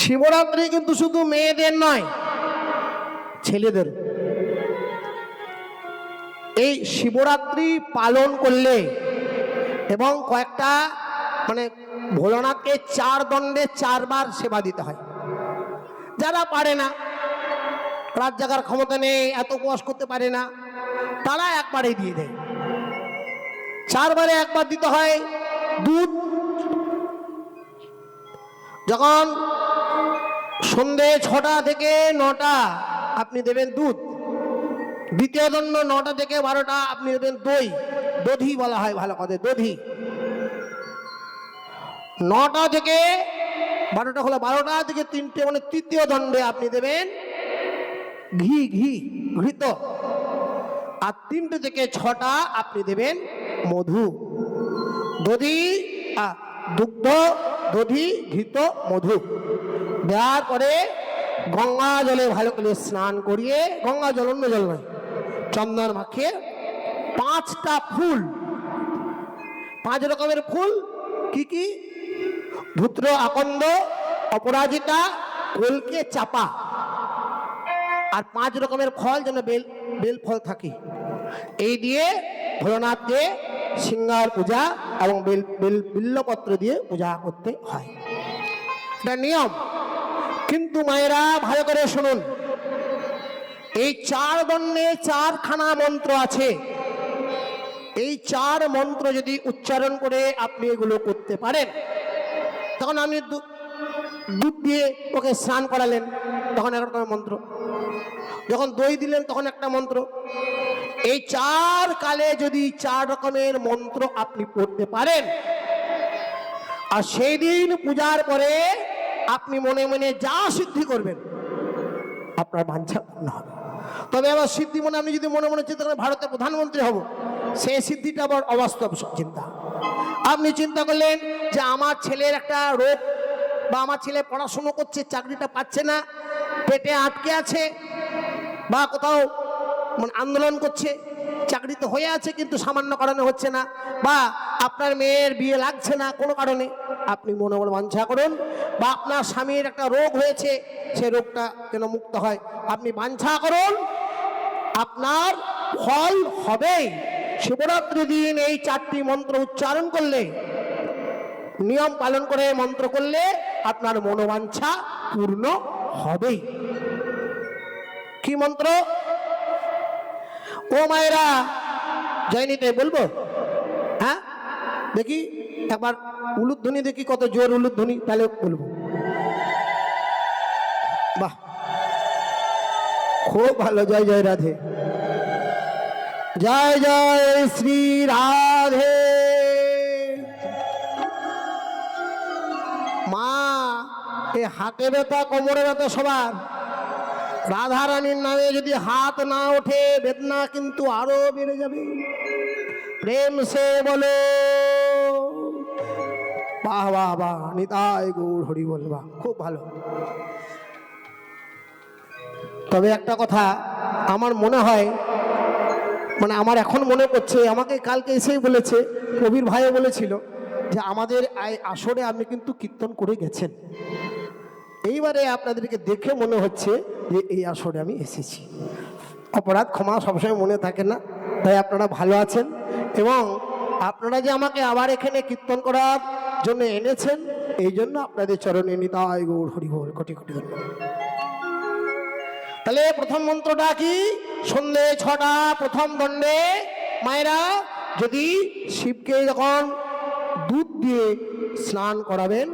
শিবরাত্রি কিন্তু শুধু মেয়েদের নয়, ছেলেদের। এই শিবরাত্রি পালন করলে এবং কয়েকটা ভোলানাথকে 4 দণ্ডে 4 বার সেবা দিতে হয়। যারা পারে না, রাত জাগার ক্ষমতা নেই, এত উপবাস করতে পারে না, তারা একবারে দিয়ে দেয়। 4 বারে একবার দিতে হয় দুধ। যখন সন্ধে 6টা থেকে 9টা আপনি দেবেন দুধ। দ্বিতীয় দণ্ড 9টা থেকে 12টা আপনি দেবেন দই, দধি বলা হয় ভালো কথা, দধি। 9টা থেকে 12টা হলো, 12টা থেকে 3টে তৃতীয় দণ্ডে আপনি দেবেন ঘৃত। আর 3টে থেকে 6টা আপনি দেবেন মধু, দধি, দুগ্ধ, দধি, ঘৃত, মধু দেওয়ার পরে গঙ্গা জলে ভালো করে স্নান করিয়ে, গঙ্গা জল, অন্য জল নয়, চন্দন মাখিয়ে 5টা ফুল, 5 রকমের ফুল। কি কি? ধূত্র, আকন্দ, অপরাজিতা, কলকে, চাপা। আর 5 রকমের ফল, যেন বেল ফল থাকে। এই দিয়ে ভোলানাথকে সিঙ্গার পূজা এবং বিল্লপত্র দিয়ে পূজা করতে হয়। এটা নিয়ম। কিন্তু মায়েরা ভালো করে শুনুন, এই 4 দণ্ডে 4খানা মন্ত্র আছে। এই 4 মন্ত্র যদি উচ্চারণ করে আপনি এগুলো করতে পারেন, তখন আপনি দুধ দিয়ে ওকে স্নান করালেন, তখন এক রকমের মন্ত্র। যখন দই দিলেন, তখন একটা মন্ত্র। এই 4 কালে যদি 4 রকমের মন্ত্র আপনি পড়তে পারেন, আর সেই দিন পূজার পরে আপনি মনে মনে যা সিদ্ধি করবেন, আপনার বাঞ্ছা পূর্ণ হবে। তবে আবার সিদ্ধি আপনি যদি মনে মনে চিন্তা করেন ভারতের প্রধানমন্ত্রী হব, সেই সিদ্ধিটা আবার অবাস্তব চিন্তা। আপনি চিন্তা করলেন যে আমার ছেলের একটা রোগ, বা আমার ছেলে পড়াশুনো করছে, চাকরিটা পাচ্ছে না, পেটে আটকে আছে, বা কোথাও আন্দোলন করছে, চাকরি তো হয়ে আছে কিন্তু সামান্য কারণে হচ্ছে না, বা আপনার মেয়ের বিয়ে লাগছে না কোনো কারণে, আপনি মনে মনে বাঞ্ছা করুন। বা আপনার স্বামীর একটা রোগ হয়েছে, সে রোগটা যেন মুক্ত হয়, আপনি বাঞ্ছা করুন, আপনার ফল হবেই। শিবরাত্রি দিন এই 4টি মন্ত্র উচ্চারণ করলে, নিয়ম পালন করে মন্ত্র করলে আপনার মনোবাঞ্ছা পূর্ণ হবেই। কি মন্ত্র? ও মায়েরা, জয়নীতে বলবো? হ্যাঁ, দেখি একবার উলুধ্বনি, দেখি কত জোর উলুধ্বনি, তাহলে বলবো। বাহ, খুব ভালো। জয় জয় রাধে, জয় জয় শ্রী রাধে। মা, এ হাতে ব্যথা, কোমরে ব্যথা সবার, রাধা রানীর নামে যদি হাত না ওঠে, বেদনা কিন্তু আরো বেড়ে যাবে। প্রেম সে বলো বাহ বাহ বাহ, নিতাই গৌর হরি বল। বাহ, খুব ভালো। তবে একটা কথা আমার মনে হয়, আমার এখন মনে করছে, আমাকে কালকে এসেই বলেছে, কবির ভাইও বলেছিল যে আমাদের আসরে আপনি কিন্তু কীর্তন করে গেছেন। এইবারে আপনাদেরকে দেখে মনে হচ্ছে যে এই আসরে আমি এসেছি। অপরাধ ক্ষমা সবসময় মনে থাকে না, তাই আপনারা ভালো আছেন, এবং আপনারা যে আমাকে আবার এখানে কীর্তন করার জন্য এনেছেন, এই জন্য আপনাদের চরণে নিতাই গৌর হরি বল, কোটি কোটি ধন্যবাদ। তাহলে প্রথম মন্ত্রটা কি? সন্ধে 6টা প্রথম দণ্ডে মায়েরা যদি শিবকে যখন দুধ দিয়ে স্নান করাবেন,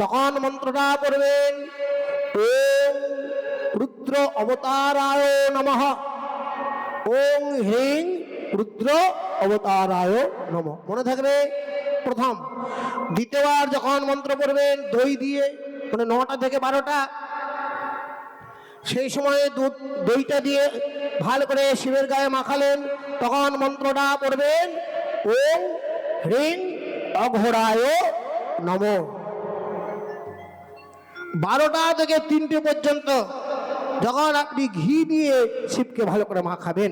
তখন মন্ত্রটা পড়বেন, ওম রুদ্র অবতারায় নমঃ, ওং হ্রিং রুদ্র অবতারায় নমঃ। মনে থাকবে প্রথম। দ্বিতীয়বার যখন মন্ত্র পড়বেন দই দিয়ে, 9টা থেকে 12টা, সেই সময়ে দইটা দিয়ে ভালো করে শিবের গায়ে মাখালেন, তখন মন্ত্রটা পড়বেন, ওম হ্রিং অঘোরায় নমঃ। 12টা থেকে 3টে পর্যন্ত যখন আপনি ঘি দিয়ে শিবকে ভালো করে মাখাবেন,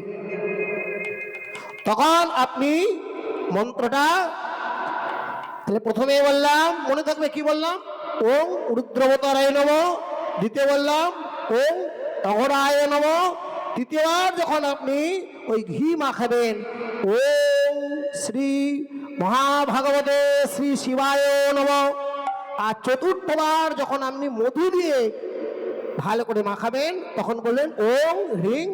তখন আপনি মন্ত্রটা, তাহলে প্রথমে বললাম, মনে থাকবে কি বললাম? ওং রুদ্রবতারায় নমঃ, দ্বিতীয় বললাম ওং অঘরায় নমঃ। তৃতীয়বার যখন আপনি ওই ঘি মাখাবেন ওং শ্রী মহাভাগবতে শ্রী শিবায় নমঃ। আর চতুর্থবার যখন আপনি মধু দিয়ে ভালো করে মাখাবেন তখন বললেন ওং হ্রিং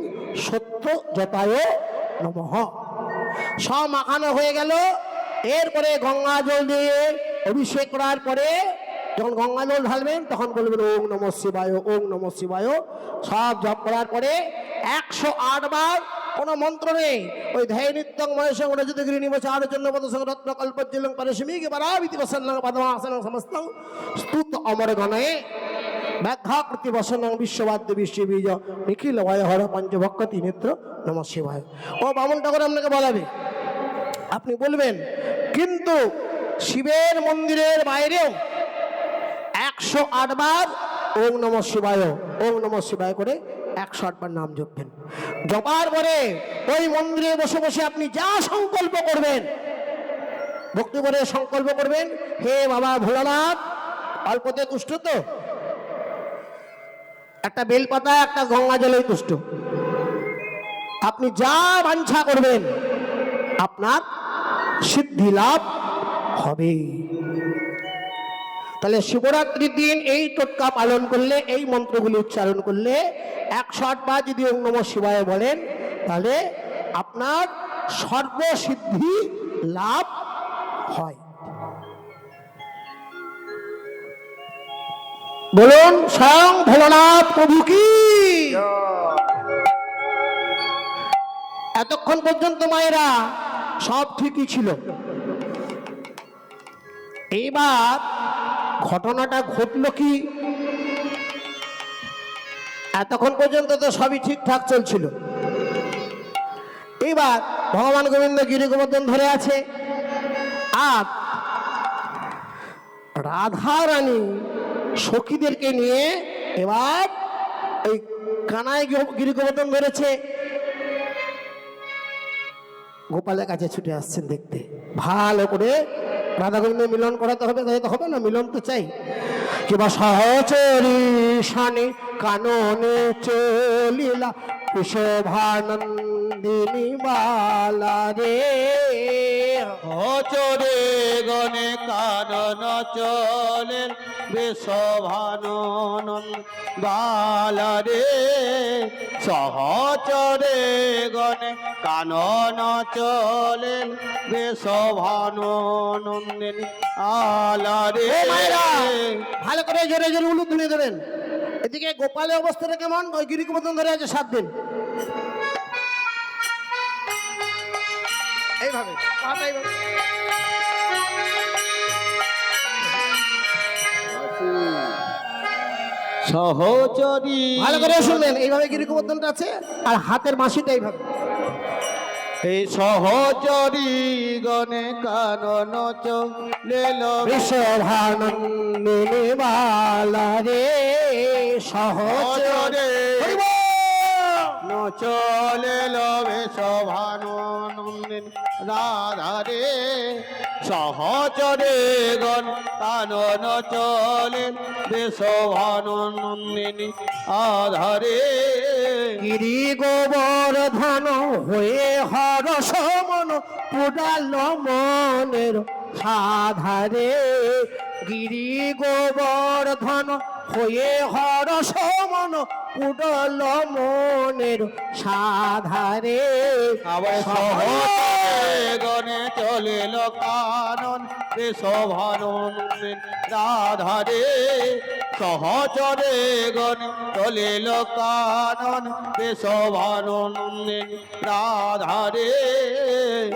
সত্য জতায় নমঃ। সব মাখানো হয়ে গেল। এরপরে গঙ্গা জল দিয়ে অভিষেক করার পরে যখন গঙ্গা জল ঢালবেন তখন বলবেন ওং নমঃ শিবায়, ওং নমঃ শিবায়। সব জপ করার পরে 108 বার কোনো মন্ত্র নেই, ওই ধ্যায় নিত্যং মহেশং রজতগিরি নিবসে আলোচন্য পদ সংরত্ন কল্পজ্জলং পরশমিকে পরাবিতি বসন্নং পদ্মাসনং সমস্তং স্তুত অমর গণে ব্যাঘ্রাকৃতি বসনং বিশ্ববাদ্য বিশ্ববীজ নিখিল ভয়হর পঞ্চভক্তি নেত্র নমঃ শিবায়। ও বামন ঠাকুর আপনাকে বলাবে, আপনি বলবেন। কিন্তু শিবের মন্দিরের বাইরেও 108 বার ওং নমঃ শিবায়, ওং নমঃ শিবায় করে 108 বার নাম জপবেন। জপার পরে ওই মন্দিরে বসে বসে আপনি যা সংকল্প করবেন, ভক্তি করে সংকল্প করবেন, হে বাবা ভোলানাথ, অল্পতে তুষ্ট তো, একটা বেলপাতা একটা গঙ্গা জলেই তুষ্ট, আপনি যা বাঞ্ছা করবেন আপনার সিদ্ধি লাভ হবে। তাহলে শিবরাত্রির দিন এই টোটকা পালন করলে, এই মন্ত্রগুলি উচ্চারণ করলে 108 বার যদি ওং নমঃ শিবায় বলেন তাহলে আপনার সর্বসিদ্ধি লাভ হয়। বলুন স্বয়ং ভোলানাথ প্রভু কি। এতক্ষণ পর্যন্ত মায়েরা সব ঠিকই ছিল। এইবার ঘটনাটা ঘটলো কি, এতক্ষণ পর্যন্ত তো সবই ঠিকঠাক চলছিল। এইবার ভগবান গোবিন্দ গিরি গোবর্ধন ধরে আছে, আর রাধা রানী সখীদেরকে নিয়ে এবার এই কানায় গিরি গোবর্ধন ধরেছে, গোপালের কাছে ছুটে আসছেন দেখতে। ভালো করে রাধা গোবিন্দ মিলন করাতে হবে, তাই তো হবে না, মিলন তো চাই। কিবা সহচরী শানে কাননে চলিলা শোভানন্দিনী বালা রে। সহচরে গণে কানন চলেন বেশভানন্দ বালা রে। সহচরে গণে কানন চলেন বেশভানন্দিনী আলা রে। ভালো করে জোরে জোরে উলুধ্বনি দেবেন। এদিকে গোপালের অবস্থাটা কেমন, ওই গিরি গোবর্ধন ধরে আছে 7 দিন এইভাবে। সহচরী ভালো করে শুনবেন, এইভাবে গিরি গোবর্ধনটা আছে আর হাতের বাঁশিটা এইভাবে। এই সহচরী গণে কানন চলেল বিশ্বভানন্দিনী বালা রে। সহচরে চলেল বেশভানন্দিন রাধা রে। সহচরে গণ কানন চলেন বেশভানন্দিনী আধারে। গিরি গোবর্ধন হয়ে হরস মন পুরাল মনের সাধারে। গিরি গোবর্ধন হয়ে হরস মন পুরল মনের সাধারে। আবার সহচরে গণে চলিল কানন বেশভানন্দিন রাধারে। সহচরে গণে চলিল কানন বেশভানন্দিন রাধারে।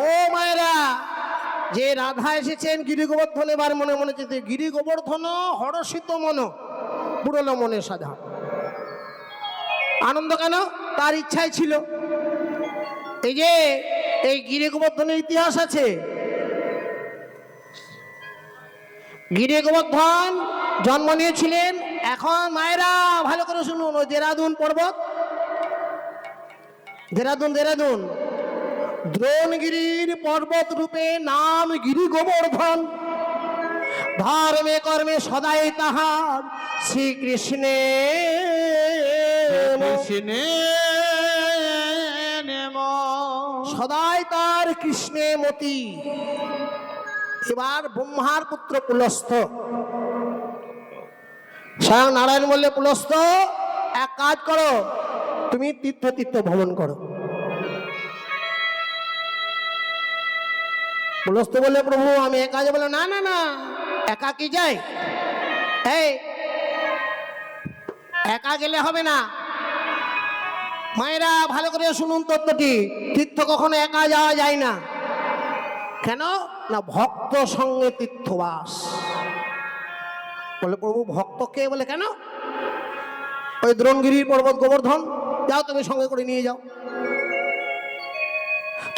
ও মায়েরা, যে রাধা এসেছেন গিরি গোবর্ধন, এবার মনে মনে যেতে গিরি গোবর্ধন হরষিত মন পুরল মনের সাধা। আনন্দ কেন, তার ইচ্ছাই ছিল। এই যে এই গিরি গোবর্ধনের ইতিহাস আছে। গিরি গোবর্ধন জন্ম নিয়েছিলেন, এখন মায়েরা ভালো করে শুনুন, ওই দেরাদুন পর্বত, দেরাদুন দ্রোণগিরির পর্বত রূপে নাম গিরি গোবর্ধন। ধর্মে কর্মে সদাই তাহার শ্রীকৃষ্ণে কৃষ্ণে নেম। সদাই তার কৃষ্ণে মতি। এবার ব্রহ্মার পুত্র পুলস্ত স্বয়ং নারায়ণ বললে, পুলস্ত এক কাজ করো, তুমি তীর্থ তীর্থ ভ্রমণ করো। পুলস্ত বললে, প্রভু আমি একা যাবো। বলে, না না না, একা কি যাই? এই একা গেলে হবে না। মায়েরা ভালো করে শুনুন তত্ত্বটি, তীর্থ কখনো একা যাওয়া যায় না। কেন না, ভক্ত সঙ্গে তীর্থবাস। বলে, প্রভু ভক্তকে? বলে, কেন? ওই দ্রোণগিরির পর্বত গোবর্ধন, যাও তুমি সঙ্গে করে নিয়ে যাও।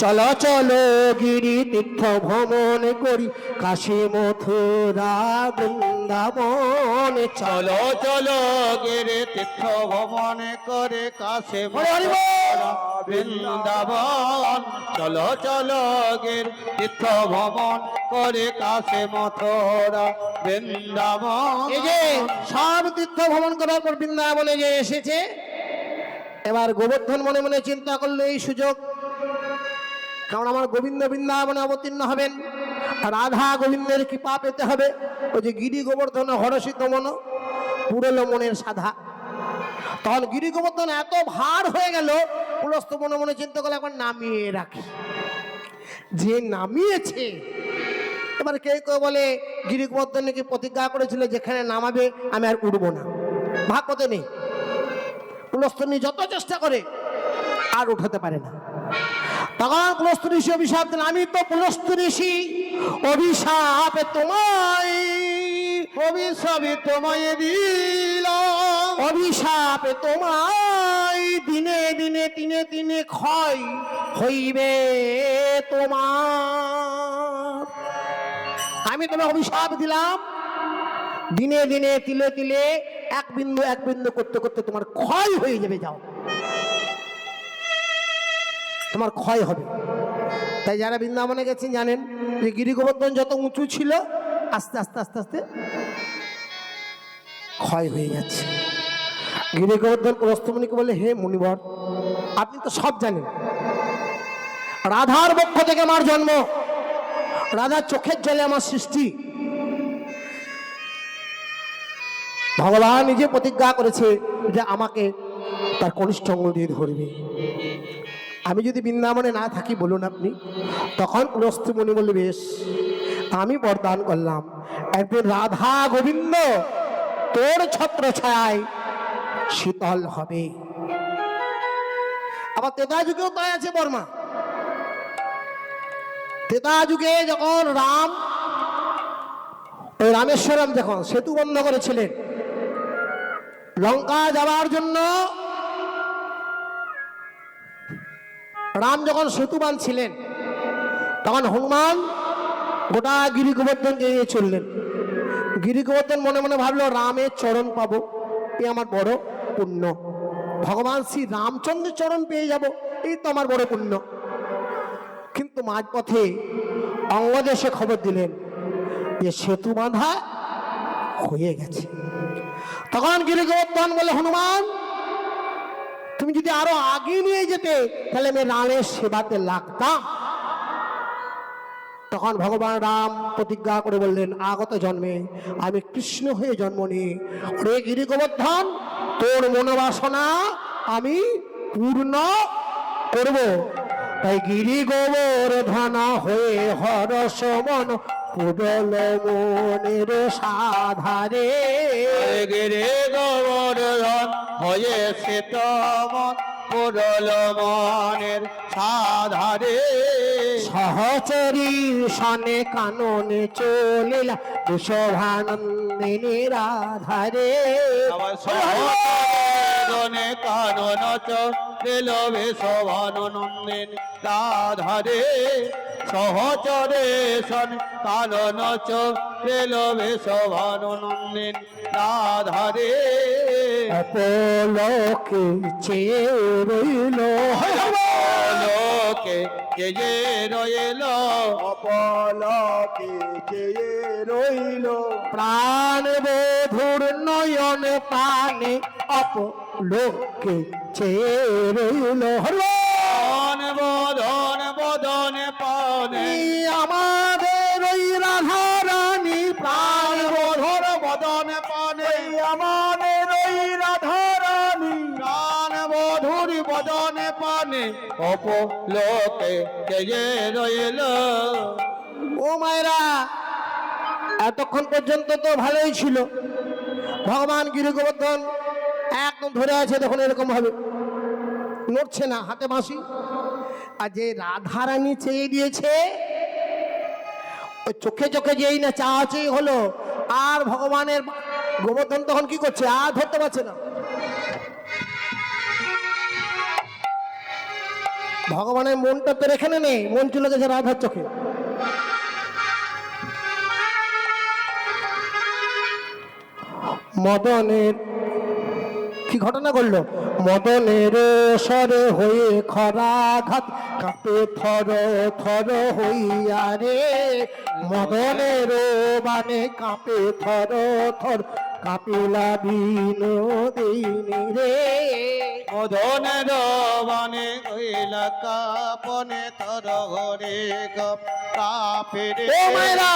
চলো চলো গিরি তীর্থ ভ্রমণ করি, কাশী মথুরা বৃন্দাবন। চলো চলো গিরি তীর্থ ভ্রমণ করে কাশী হরি বল। বৃন্দাবন। চলো চলো গিরি তীর্থ ভ্রমণ করে কাশী মথুরা বৃন্দাবন। এই যে সব তীর্থ ভ্রমণ করার পর বৃন্দাবনে যে এসেছে, এবার গোবর্ধন মনে মনে চিন্তা করলো, এই সুযোগ, কারণ আমার গোবিন্দ বৃন্দাবনে অবতীর্ণ হবেন, রাধা গোবিন্দের কৃপা পেতে হবে। ওই যে গিরি গোবর্ধন হরষিত মন, পুরলো মনের সাধা। তখন গিরি গোবর্ধন এত ভার হয়ে গেল, পুলস্ত মনে মনে চিন্তা করলো, একবার নামিয়ে রাখি। যে নামিয়েছে, এবার কেউ কেউ বলে গিরি গোবর্ধন নাকি প্রতিজ্ঞা করেছিল, যেখানে নামাবে আমি আর উঠবো না, ভাগবতে নেই। পুলস্ত নিয়ে যত চেষ্টা করে আর উঠাতে পারে না। তখন পুলস্ত ঋষি অভিশাপ দিন, আমি তো পুলস্ত ঋষি, অভিশাপে তোমায়, অভিশাপে তোমায় দিলাম, অভিশাপে তোমায়, দিনে দিনে দিনে দিনে ক্ষয় হইবে তোমার। আমি তোমায় অভিশাপ দিলাম, দিনে দিনে তিলে তিলে এক বিন্দু করতে করতে তোমার ক্ষয় হয়ে যাবে। যাও, তোমার ক্ষয় হবে। তাই যারা বৃন্দাবনে গেছেন জানেন যে গিরি গোবর্ধন যত উঁচু ছিল, আস্তে আস্তে আস্তে আস্তে ক্ষয় হয়ে যাচ্ছে। গিরি গোবর্ধন পুলস্তমণিকে বলে, হে মুনিবর, আপনি তো সব জানেন, রাধার পক্ষ থেকে আমার জন্ম, রাধার চোখের জলে আমার সৃষ্টি। ভগবান নিজে প্রতিজ্ঞা করেছে যে আমাকে তার কনিষ্ঠ অঙ্গ দিয়ে ধরবে। আমি যদি বৃন্দাবনে না থাকি বলুন আপনি। তখন পুলস্ত্য মুনি বললে, বেশ, আমি বরদান করলাম, একদিন রাধা গোবিন্দ তোর ছত্র ছায় শীতল হবে। আবার তেতা যুগেও তাই আছে বর্মা। তেতা যুগে যখন রাম ওই রামেশ্বরম যখন সেতু বন্ধ করেছিলেন লঙ্কা যাওয়ার জন্য, রাম যখন সেতু বাঁধছিলেন, তখন হনুমান গোটা গিরি গোবর্ধনকে নিয়ে চললেন। গিরি গোবর্ধন মনে মনে ভাবলো, রামের চরণ পাবো, এ আমার বড় পুণ্য। ভগবান শ্রী রামচন্দ্রের চরণ পেয়ে যাব, এই তো আমার বড় পুণ্য। কিন্তু মাঝপথে অঙ্গদ এসে খবর দিলেন যে সেতু বাঁধা হয়ে গেছে। তখন গিরি গোবর্ধন বলে, হনুমান তুমি যদি আরো আগে নিয়ে যেতে, তাহলে আমি রামের সেবাতে লাগতাম। তখন ভগবান রাম প্রতিজ্ঞা করে বললেন, আগত জন্মে আমি কৃষ্ণ হয়ে জন্ম নিই, ওরে গিরি গোবর্ধন, তোর মনোবাসনা আমি পূর্ণ করব। তাই গিরি গোবর্ধন হয়ে হরস মন, পুরল মনের সাধারে। গিরি গোবর্ধন হয়ে শীতমন, পুরল মনের সাধারে। সহচরী সনে কাননে চলিলা, বৃষভানন্দিনী রাধারে। সহচরণে কানন চলিল, বৃষভানন্দিনী রাধারে। সহচরে সন কানন চলিল, বৃষভানন্দিনী রাধারে। পলকে চেয়ে রইল লোকে যে রইল অপলকে চেয়ে রইল প্রাণ বধুর নয়ন পানে অপলোকে চেয়ে রইল ধন বদন বদন পানে আমাদের ওই রাধারানী প্রাণ বধুর বদন পানে আমাদের ওই রাধারানী প্রাণ বধুর বদন পানে অপলোকে যে রইল ও মায়েরা, এতক্ষণ পর্যন্ত তো ভালোই ছিল। ভগবান গিরি গোবর্ধন একদম ধরে আছে, দেখুন এরকম ভাবে নড়ছে না, হাতে বাঁশি। আর যে রাধারানী চেয়ে দিয়েছে, ওই চোখে চোখে যেই না চাওয়াচেই হলো, আর ভগবানের গোবর্ধন তখন কি করছে, আর ধরতে পারছে না। ভগবানের মনটা তো এখানে নেই, মন চলে গেছে রাধার চোখে। মদনের কি ঘটনা ঘটলো, মদনের স্বরে হয়ে খরাঘাত কাঁপে থর থর হইয়া রে, মদনের বানে কাঁপে থর থর কাপিলা বিনোদিনী রে। মদনের বানে কইলা কাপনে তর ঘরে কাপে রে ও মায়েরা,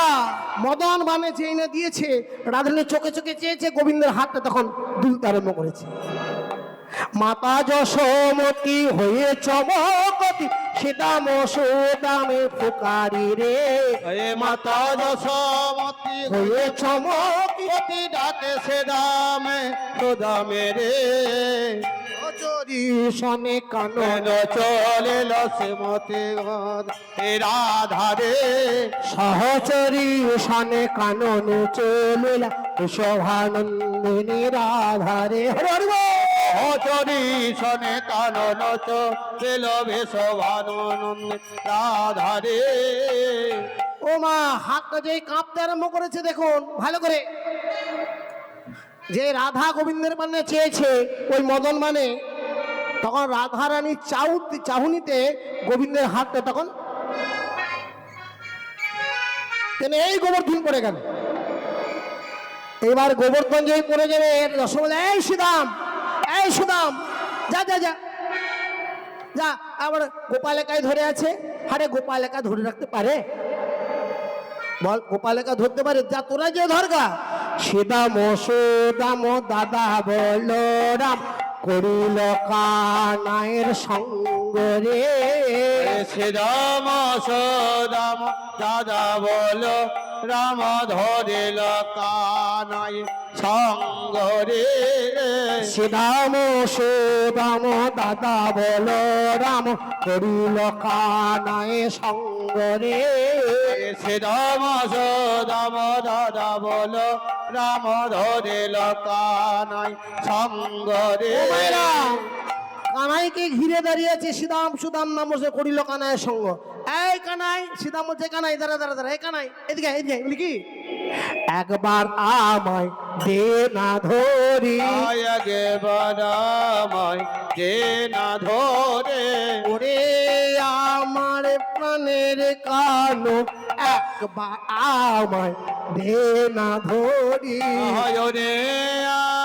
মদন বানে চেয়ে না দিয়েছে, রাধারানী চোখে চোখে চেয়েছে, গোবিন্দের হাতটা তখন দুলতে আরম্ভ করেছে। মাতা যশোমতী হয়ে চমকতি, সেদাম সুদামে ফুকারি রে, এ মাতা যশোমতী হয়ে চমকি অতি ডাকে সে দামে সুদামে রে চরি সনে কানন কেন চলিল সে মতে রাধারে সহচরী সনে কানন চলিলা শোভানন্দিনী রাধারে। হরে হরে বল। অচরি শনে কানন চলিল বেশভানন্দ রাধারে ও মা, হাতটা যে কাঁপতে আরম্ভ করেছে দেখুন ভালো করে। যে রাধা গোবিন্দের মানে চেয়েছে ওই মদন মানে, তখন রাধা রানী চাহুনিতে গোবিন্দের হাতটা তখন এই গোবর্ধন পড়ে গেল। এবার গোবর্ধন যেই পড়ে যাবে, রসগোল্লা এই সুদাম, এই সুদাম, যা যা যা যা। আবার গোপাল একাই ধরে আছে, আরে গোপাল একা ধরে রাখতে পারে? বল, গোপাল একা ধরতে পারে? যা তোরা যে ধরগা। সীতাম সুদাম দাদা বল রাম করিল কানাইয়ের সঙ্গ রে, শ্রীরাম সদাম দাদা বলো রাম ধরিল কানাই সঙ্গ রে শ্রীরাম সুদাম দাদা বল রাম করিল কানায় সঙ্গ রে, শ্রীরাম সদাম দাদা বলো রাম ধরিল কানাই সঙ্গ রে ও মায়েরা, কানাইকে ঘিরে দাঁড়িয়ে আছে সীতাম সুদাম নাম বসে করিল কানায়ের সঙ্গ। এই কানাই, সীতাম বলছে কানাই দাঁড়া দাঁড়া দাঁড়া, এই কানাই এদিকে এদিকে, বলি কি একবার আমায় দে না ধরি, আগে বারামায় যে না ধরে ওরে আমার প্রাণের কানো একবার আমায় দে না ধরি। রে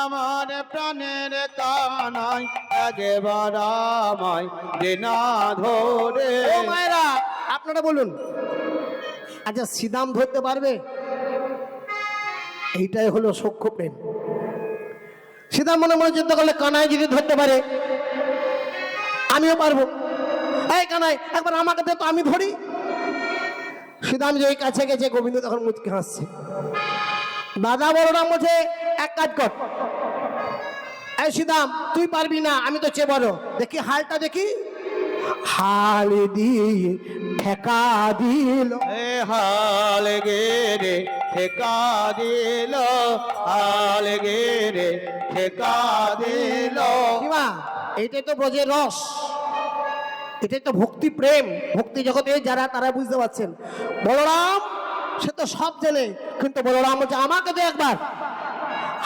আমার প্রাণের কানাই আগে বারামায় যে না ধরে ও মায়েরা, আপনারা বলুন, আচ্ছা সীতাম ধরতে পারবে? এইটাই হলো সখ্য প্রেম। সীতাম মনে মনে চিন্তা করলে কানাই যদি ধরতে পারে আমিও পারবো। এই কানাই একবার আমাকে দে তো, আমি ধরি। সীতাম যে ওই কাছে গেছে, গোবিন্দ তখন মুচকে হাসছে। দাদা বলরাম বলছে এক কাজ কর, এই সীতাম তুই পারবি না, আমি তো চেয়ে বড়, দেখি হালটা দেখি। হাল দিয়ে ঠেকা দিল, এ হাল গেরে ঠেকা দিল হাল গেরে ঠেকা দিল কিমা এইটাই তো ব্রজের রস, এটাই তো ভক্তি প্রেম। ভক্তি জগতে যারা, তারা বুঝতে পারছেন। বলরাম সে তো সব জেনে, কিন্তু বলরাম বলছে আমাকে দে একবার।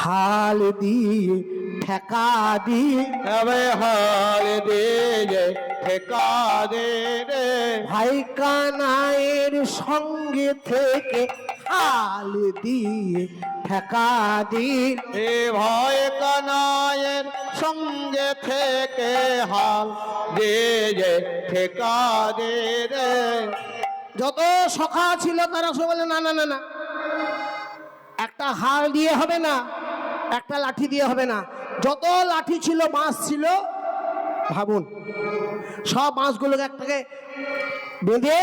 হাল দিয়ে ঠেকা দিয়ে তবে হাল দিয়ে ঠেকা দে রে ভাই কানাইয়ের সঙ্গে থেকে হাল দিয়ে ঠেকা দিয়ে এ ভয় কানায়ের সঙ্গে থেকে হাল দিয়ে ঠেকা দে রে যত সখা ছিল তারা সব বলে না না না না, একটা হাল দিয়ে হবে না, একটা লাঠি দিয়ে হবে না। যত লাঠি ছিল, বাঁশ ছিল, ভাবুন সব বাঁশগুলোকে একটাকে বেঁধে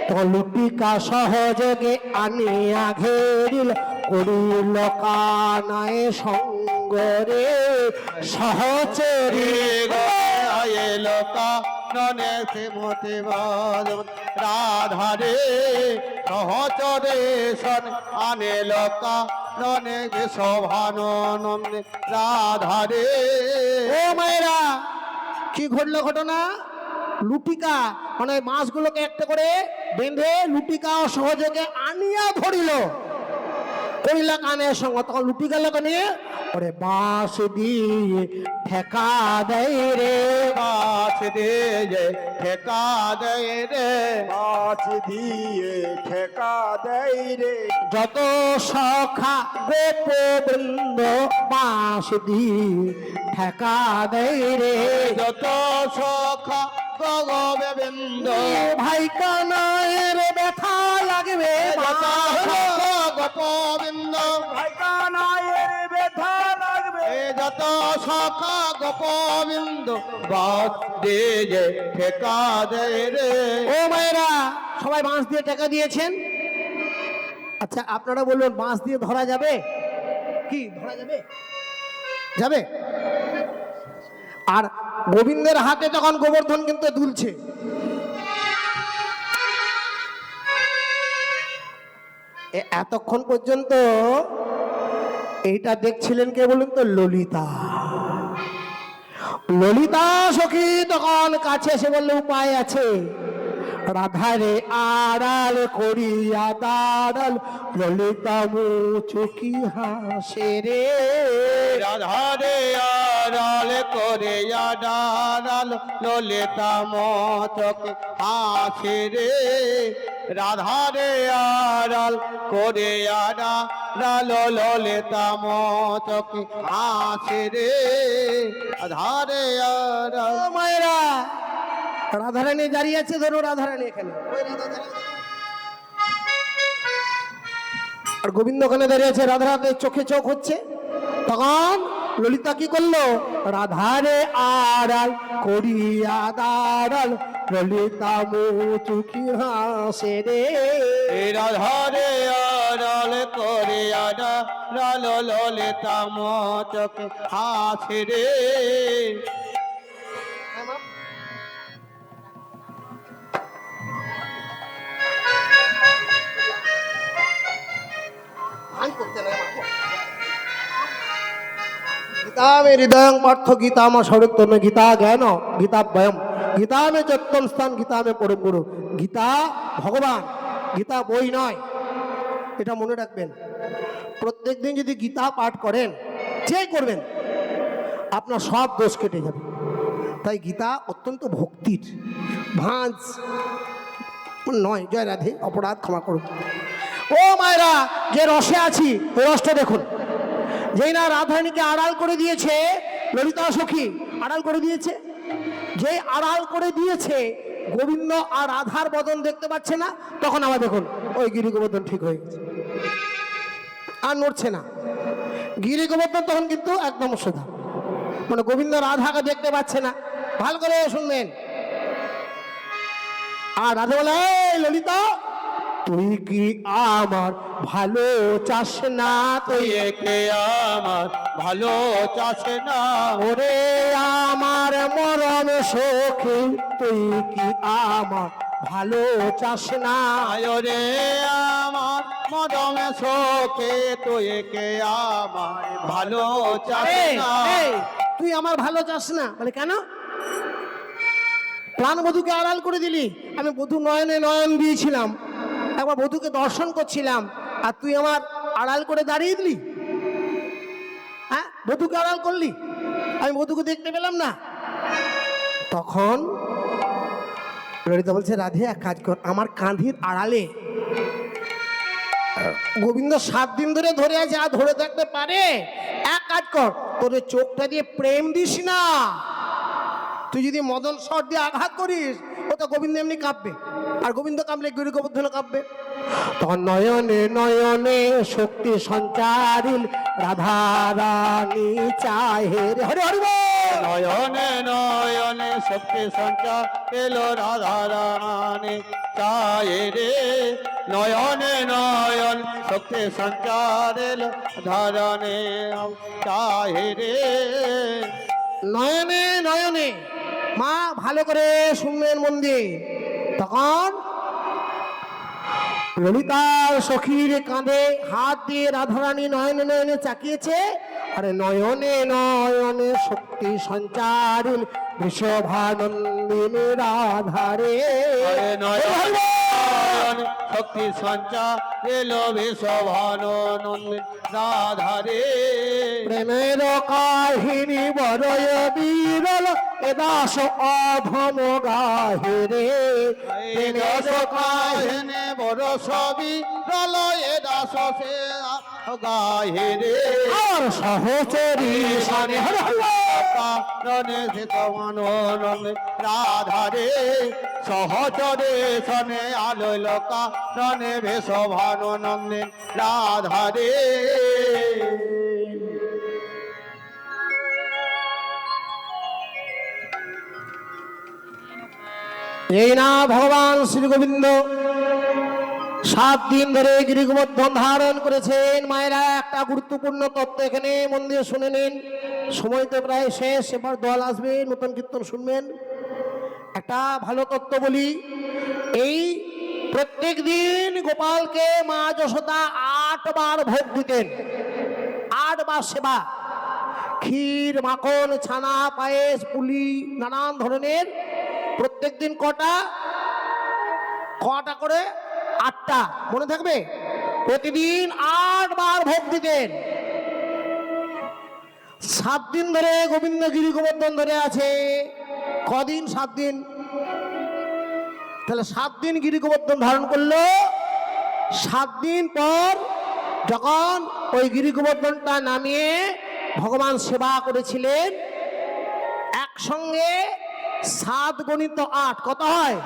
তলুটিকা সহযোগে আনিয়া ঘেরিল করিল কানায় সঙ্গরে সহচরী লোকা ননে শ্রীমতী রাধারে সহচরে সন আনে লোকা ননে শোভানন্দে রাধারে ও মায়েরা, কি ঘটলো ঘটনা? লুটিকা মানে মাছগুলোকে একটা করে বেঁধে লুটিকা ও সহযোগে আনিয়া ধরিল করিলা কানের সঙ্গে। তখন লুটিকা লোক নিয়ে ওরে বাঁশ দিয়ে ঠেকা দেয় রে, গাছ দিয়ে ঠেকা দেয় রে মাছ দিয়ে ঠেকা দেয় রে যত সখা গোপবৃন্দ বাঁশ দিয়ে ঠেকা দেয় রে। যত সখা গোবিন্দ ভাই কানায়ের ব্যথা লাগবে যত সখা গোবিন্দ ভাই কানাইয়ের ব্যথা লাগবে এ যত সখা গোবিন্দ বাদ দিয়ে ঠেকা দেয় রে ও মায়েরা, সবাই বাঁশ দিয়ে টাকা দিয়েছেন। আচ্ছা আপনারা বলুন, বাঁশ দিয়ে ধরা যাবে কি? ধরা যাবে? যাবে? আর গোবিন্দের হাতে তখন গোবর্ধন কিন্তু দুলছে। এতক্ষণ পর্যন্ত এইটা দেখছিলেন কে বলুন তো? ললিতা। ললিতা সখী তখন কাছে এসে বললে উপায় আছে। রাধারে আড়াল করিয়া দাঁড়াল ললিতা মুচুকি হাসে রে। রাধারে আড়াল করে আড়াল ললিতা মচকে হাসে রে রাধারে আড়াল করে আড়াল ললিতা মচকে হাসে রে রাধারে আড়াল ও মায়েরা, রাধারানী দাঁড়িয়ে আছে, ধরো রাধারানী এখানে, ওই রাধা দাঁড়াও। আর গোবিন্দ ওখানে দাঁড়িয়ে আছে, রাধারাতে চোখে চোখ হচ্ছে। তখন ললিতা কি করলো? রাধারে আড়াল করিয়া দাঁড়াল ললিতা মুচুকি হাসে রে। রাধারে আড়াল করে আড়াল ললিতা মচকে হাসে রে गीता में हृदय पार्थ गीता में सर्वोत्तम गीता ज्ञान गीता वयम गीता में चोत्तम स्थान गीता में परम गुरु गीता भगवान गीता বই নয় এটা মনে রাখবেন প্রত্যেকদিন যদি গীতা পাঠ করেন যে করবেন আপনার সব দোষ কেটে যাবে তাই গীতা অত্যন্ত ভক্তির ভাঁজ নয় জয় রাধে অপরাধ ক্ষমা করুন ও মায়েরা যে রসে আছি ওই রসটা দেখুন যেই না রাধারানীকে আড়াল করে দিয়েছে ললিতা সখী আড়াল করে দিয়েছে যে আড়াল করে দিয়েছে গোবিন্দ আর রাধার বদন দেখতে পাচ্ছে না তখন আবার দেখুন ওই গিরি গোবর্ধন ঠিক হয়ে গেছে আর নড়ছে না গিরি গোবর্ধন তখন কিন্তু একদম সোজা মানে গোবিন্দ রাধাকে দেখতে পাচ্ছে না ভালো করে শুনবেন আর রাধা বলে এই ললিতা তুই কি আমার ভালো চাস না তুই কে আমার ভালো চাষে না ওরে আমার মরণ সখী তুই কি আমার ভালো চাস না রে আমার মদমে শোকে তুই কে আমার ভালো চাষে এই, না এই, তুই আমার ভালো চাস না বলে কেন প্রাণ বধূকে আড়াল করে দিলি আমি বধূ নয়নে নয়ন দিয়েছিলাম একবার বধূকে দর্শন করছিলাম আর তুই আমার আড়াল করে দাঁড়িয়ে দিলি বধূকে আড়াল করলি, আমি বধূকে দেখতে পেলাম না। তখন ললিতা বলছে, রাধে এক কাজ কর, আমার কাঁধির আড়ালে গোবিন্দ 7 দিন ধরে ধরে আছে, আর ধরে থাকতে পারে? এক কাজ কর, তোর চোখটা দিয়ে প্রেম দিস না। তুই যদি মদন স্বর দিয়ে আঘাত করিস, ও তো গোবিন্দ এমনি কাঁপবে, আর গোবিন্দ কাঁপলে গিরি গোবর্ধন কাঁপবে। তখন নয়নে নয়নে শক্তি সঞ্চারিল রাধা রানী চাহে রে, হরে হরি বল। নয়নে নয়নে শক্তি সঞ্চার এলো রাধা রানী চায়ে রে। নয়নে নয়ন শক্তি সঞ্চার এলো ধারণে চাহে রে। নয়নে নয়নে, মা ভালো করে শুনবেন মন দিয়ে। তখন ললিতার সখীর কাঁধে হাত দিয়ে রাধারানী নয়নে নয়নে চাকিয়েছে, আরে নয়নে নয়নে শক্তি সঞ্চারিল বৃষভানন্দিনী রাধারে। নয়ন শক্তি সঞ্চার এলো বৃষভানন্দিনী রাধারে। প্রেমের কাহিনী বড়য় বিরল, এ দাস অধম গাহে রে। প্রেমের কাহিনী বড় সবই প্রলয়ে দাস সে গাহে রে। আর সহচরী সানে হরে হরে রণে শীতমানন্দে রাধারে। সহচরে সনে আলো লোকা রণে ভেষভানন্দে রাধারে। এই না ভগবান শ্রী গোবিন্দ 7 দিন ধরে গিরি গোবর্ধন ধারণ করেছেন। মায়েরা একটা গুরুত্বপূর্ণ তত্ত্ব এখানে মন দিয়ে শুনে নিন। সময় তো প্রায় শেষ, এবার দল আসবে, নতুন কীর্তন শুনবেন। একটা ভালো তত্ত্ব বলি, এই প্রত্যেক দিন গোপালকে মা যশোদা 8 বার ভোগ দিতেন, 8 বার সেবা, ক্ষীর মাখন ছানা পায়েস পুলি নানান ধরনের। প্রত্যেক দিন কটা করে? 8টা, মনে থাকবে? প্রতিদিন 8 বার ভোগ দিতেন। 7 দিন ধরে গোবিন্দ গিরি গোবর্ধন ধরে আছে। কদিন? 7 দিন। তাহলে 7 দিন গিরি গোবর্ধন ধারণ করলো। 7 দিন পর যখন ওই গিরি গোবর্ধনটা নামিয়ে ভগবান সেবা করেছিলেন, একসঙ্গে 7 গুণিত 8 কত হয়?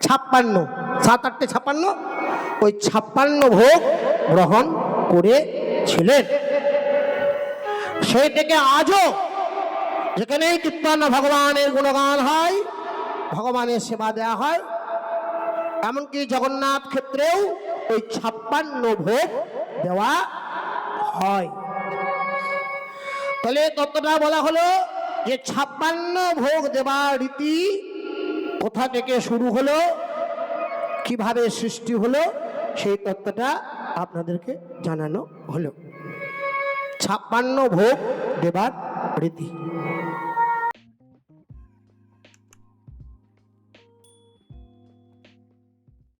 56। 7 8 56। ওই 56 ভোগ গ্রহণ করেছিলেন। সেই থেকে আজও যেখানে কীর্তন ভগবানের গুণগান হয়, ভগবানের সেবা দেওয়া হয়, এমনকি জগন্নাথ ক্ষেত্রেও ওই 56 ভোগ দেওয়া হয়। তাহলে তত্ত্বটা বলা হলো যে 56 ভোগ দেবার রীতি কোথা থেকে শুরু হলো, কিভাবে সৃষ্টি হলো, সেই তত্ত্বটা আপনাদেরকে জানানো হলো। 56 ভোগ দেবার রীতি।